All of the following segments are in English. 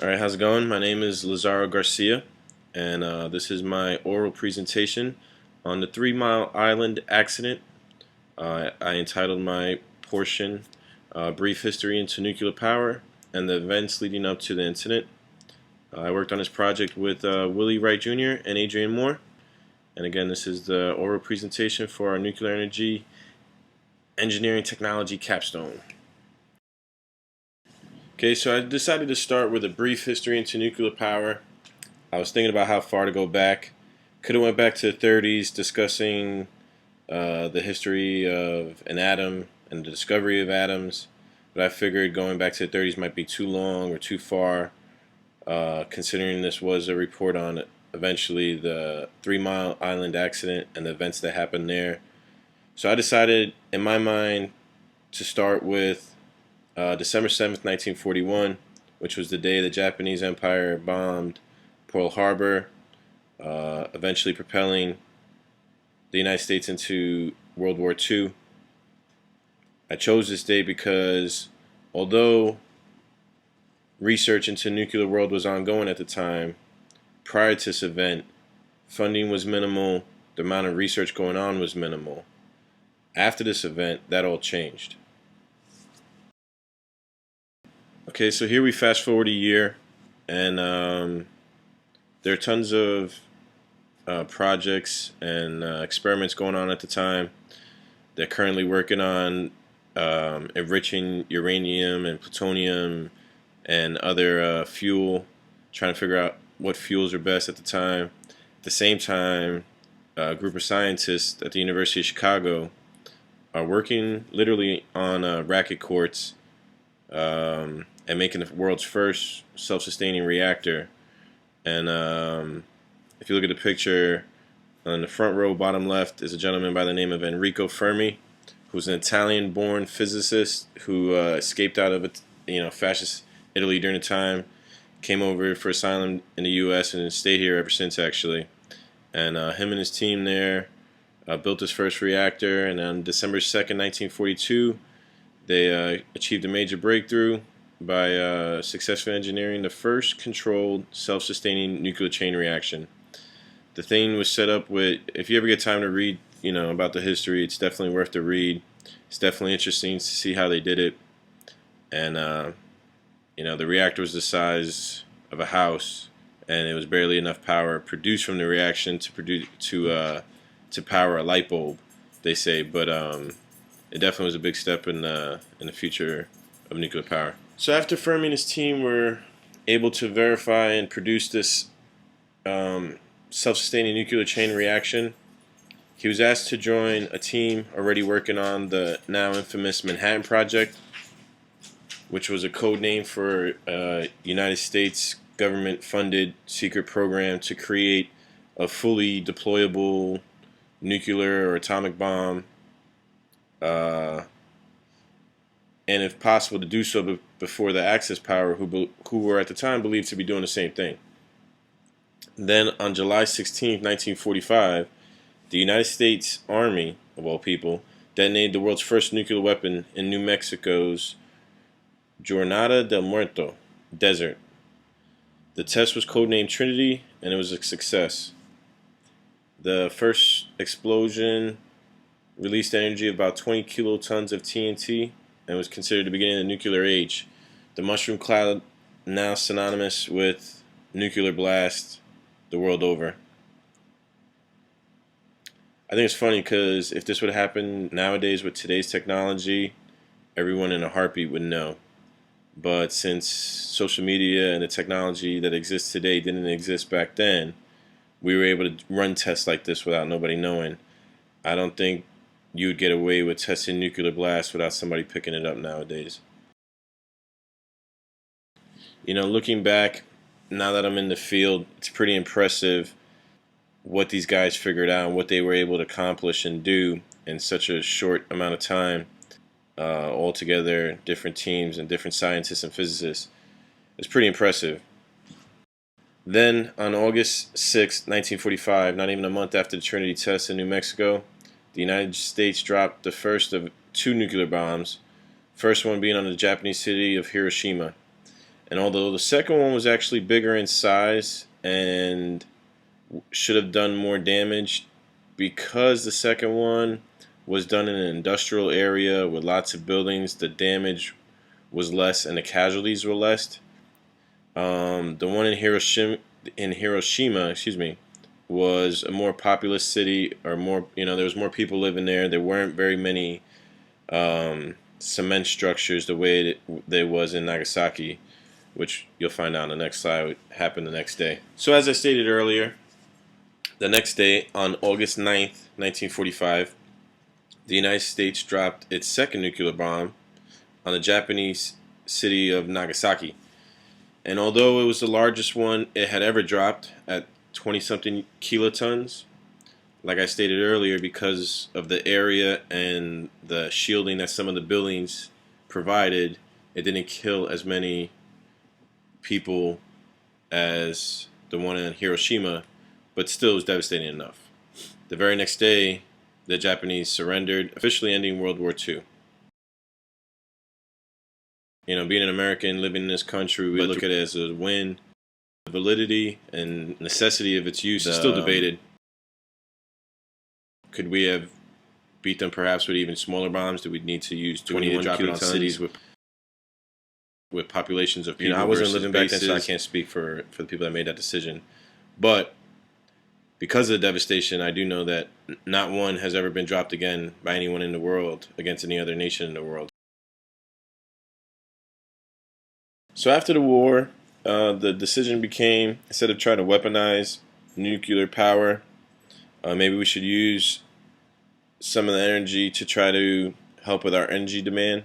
Alright, how's it going? My name is Lazaro Garcia, and this is my oral presentation on the 3 Mile Island accident. I entitled my portion Brief History into Nuclear Power and the Events Leading Up to the Incident. I worked on this project with Willie Wright Jr. and Adrian Moore, and again, this is the oral presentation for our nuclear energy engineering technology capstone. Okay, so I decided to start with a brief history into nuclear power. I was thinking about how far to go back. Could have went back to the 30s discussing the history of an atom and the discovery of atoms, but I figured going back to the 30s might be too long or too far, considering this was a report on eventually the 3 Mile Island accident and the events that happened there. So I decided in my mind to start with December 7th, 1941, which was the day the Japanese Empire bombed Pearl Harbor, eventually propelling the United States into World War II. I chose this day because although research into nuclear world was ongoing at the time, prior to this event, funding was minimal, the amount of research going on was minimal. After this event, that all changed. Okay, so here we fast forward a year, and there are tons of projects and experiments going on at the time. They're currently working on enriching uranium and plutonium and other fuel, trying to figure out what fuels are best at the time. At the same time, a group of scientists at the University of Chicago are working literally on racket courts and making the world's first self-sustaining reactor. And if you look at the picture on the front row, bottom left, is a gentleman by the name of Enrico Fermi, who's an Italian-born physicist who escaped out of fascist Italy during the time, came over for asylum in the U.S. and stayed here ever since, actually. And him and his team there built his first reactor, and on December 2nd, 1942, they achieved a major breakthrough by successfully engineering the first controlled self-sustaining nuclear chain reaction. The thing was set up with, if you ever get time to read, about the history, it's definitely worth the read. It's definitely interesting to see how they did it. And the reactor was the size of a house, and it was barely enough power produced from the reaction to power a light bulb, they say. But it definitely was a big step in the future of nuclear power. So after Fermi and his team were able to verify and produce this self-sustaining nuclear chain reaction, he was asked to join a team already working on the now infamous Manhattan Project, which was a code name for a United States government-funded secret program to create a fully deployable nuclear or atomic bomb, and if possible to do so before the Axis power, who were at the time believed to be doing the same thing. Then on July 16, 1945, the United States Army, of all people, detonated the world's first nuclear weapon in New Mexico's Jornada del Muerto desert. The test was codenamed Trinity, and it was a success. The first explosion released energy of about 20 kilotons of TNT and was considered the beginning of the nuclear age. The mushroom cloud, now synonymous with nuclear blast the world over. I think it's funny because if this would happen nowadays with today's technology, everyone in a heartbeat would know. But since social media and the technology that exists today didn't exist back then, we were able to run tests like this without nobody knowing. I don't think you would get away with testing nuclear blasts without somebody picking it up nowadays. Looking back, now that I'm in the field, it's pretty impressive what these guys figured out and what they were able to accomplish and do in such a short amount of time. All together, different teams and different scientists and physicists. It's pretty impressive. Then, on August 6, 1945, not even a month after the Trinity test in New Mexico, the United States dropped the first of 2 nuclear bombs, first one being on the Japanese city of Hiroshima. And although the second one was actually bigger in size and should have done more damage, because the second one was done in an industrial area with lots of buildings, the damage was less and the casualties were less. The one in Hiroshima, excuse me, was a more populous city, or more, there was more people living there. There weren't very many cement structures the way there was in Nagasaki, which you'll find out on the next slide happened the next day. So as I stated earlier, the next day, on August 9th, 1945, the United States dropped its second nuclear bomb on the Japanese city of Nagasaki. And although it was the largest one it had ever dropped at 20-something kilotons, like I stated earlier, because of the area and the shielding that some of the buildings provided, it didn't kill as many people as the one in Hiroshima, but still was devastating enough. The very next day, the Japanese surrendered, officially ending World War II. Being an American living in this country, we look at it as a win. The validity and necessity of its use is still debated. Could we have beat them perhaps with even smaller bombs? Do we need to use 21 kilotons on cities with populations of people? I wasn't living back then, so I can't speak for the people that made that decision. But because of the devastation, I do know that not one has ever been dropped again by anyone in the world against any other nation in the world. So after the war, the decision became, instead of trying to weaponize nuclear power, maybe we should use some of the energy to try to help with our energy demand,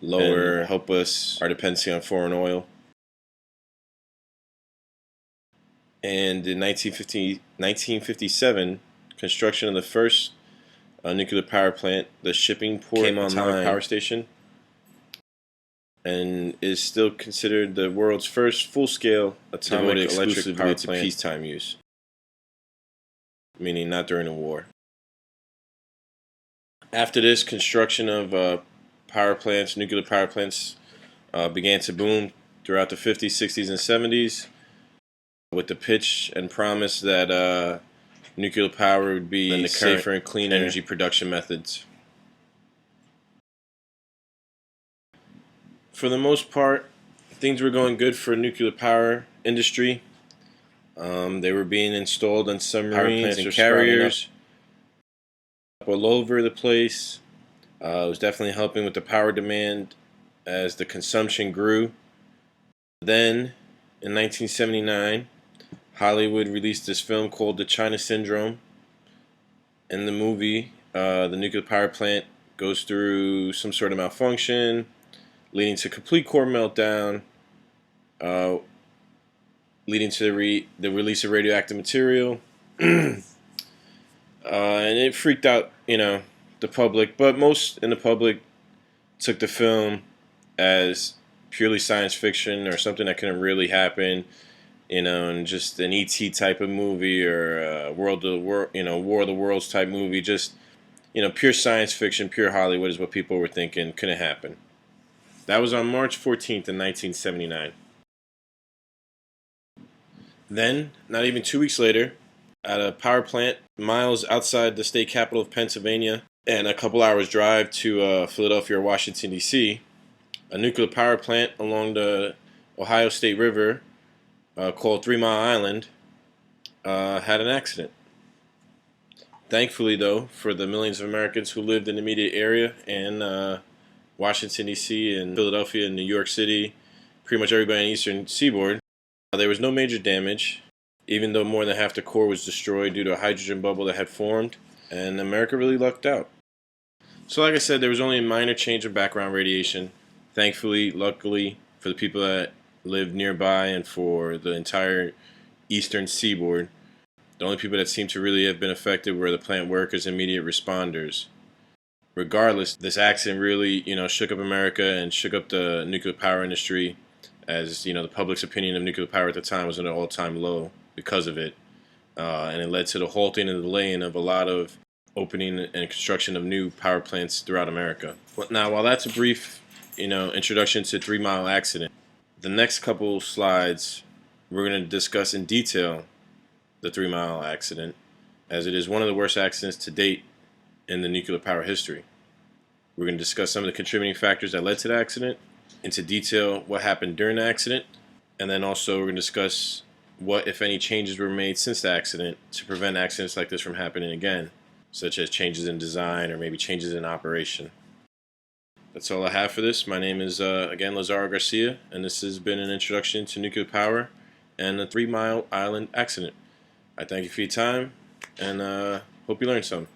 help us our dependency on foreign oil. And in 1957, construction of the first nuclear power plant, the Shippingport Atomic Power Station, and is still considered the world's first full-scale atomic electric power plant to peacetime use, meaning not during the war. After this, construction of nuclear power plants, began to boom throughout the 50s, 60s, and 70s, with the pitch and promise that nuclear power would be safer and clean energy production methods. For the most part, things were going good for nuclear power industry. They were being installed on submarines and carriers all over the place. It was definitely helping with the power demand as the consumption grew. Then, in 1979, Hollywood released this film called The China Syndrome. In the movie, the nuclear power plant goes through some sort of malfunction, leading to complete core meltdown, leading to the release of radioactive material. And it freaked out, the public. But most in the public took the film as purely science fiction or something that couldn't really happen, and just an E.T. type of movie or War of the Worlds type movie. Just, pure science fiction, pure Hollywood is what people were thinking couldn't happen. That was on March 14th in 1979. Then, not even 2 weeks later, at a power plant miles outside the state capital of Pennsylvania and a couple hours drive to Philadelphia or Washington, D.C., a nuclear power plant along the Ohio State River called 3 Mile Island had an accident. Thankfully, though, for the millions of Americans who lived in the immediate area and Washington, D.C., and Philadelphia, and New York City, pretty much everybody in the eastern seaboard, there was no major damage, even though more than half the core was destroyed due to a hydrogen bubble that had formed, and America really lucked out. So like I said, there was only a minor change of background radiation. Thankfully, luckily, for the people that lived nearby and for the entire eastern seaboard, the only people that seemed to really have been affected were the plant workers and immediate responders. Regardless, this accident really, shook up America and shook up the nuclear power industry, as, the public's opinion of nuclear power at the time was at an all-time low because of it. And it led to the halting and delaying of a lot of opening and construction of new power plants throughout America. Now, while that's a brief, introduction to 3 Mile accident, The next couple slides, we're going to discuss in detail the 3 Mile accident, as it is one of the worst accidents to date in the nuclear power history. We're going to discuss some of the contributing factors that led to the accident, into detail what happened during the accident, and then also we're going to discuss what, if any, changes were made since the accident to prevent accidents like this from happening again, such as changes in design or maybe changes in operation. That's all I have for this. My name is, again, Garcia, and this has been an introduction to nuclear power and the 3 Mile Island accident. I thank you for your time, and hope you learned something.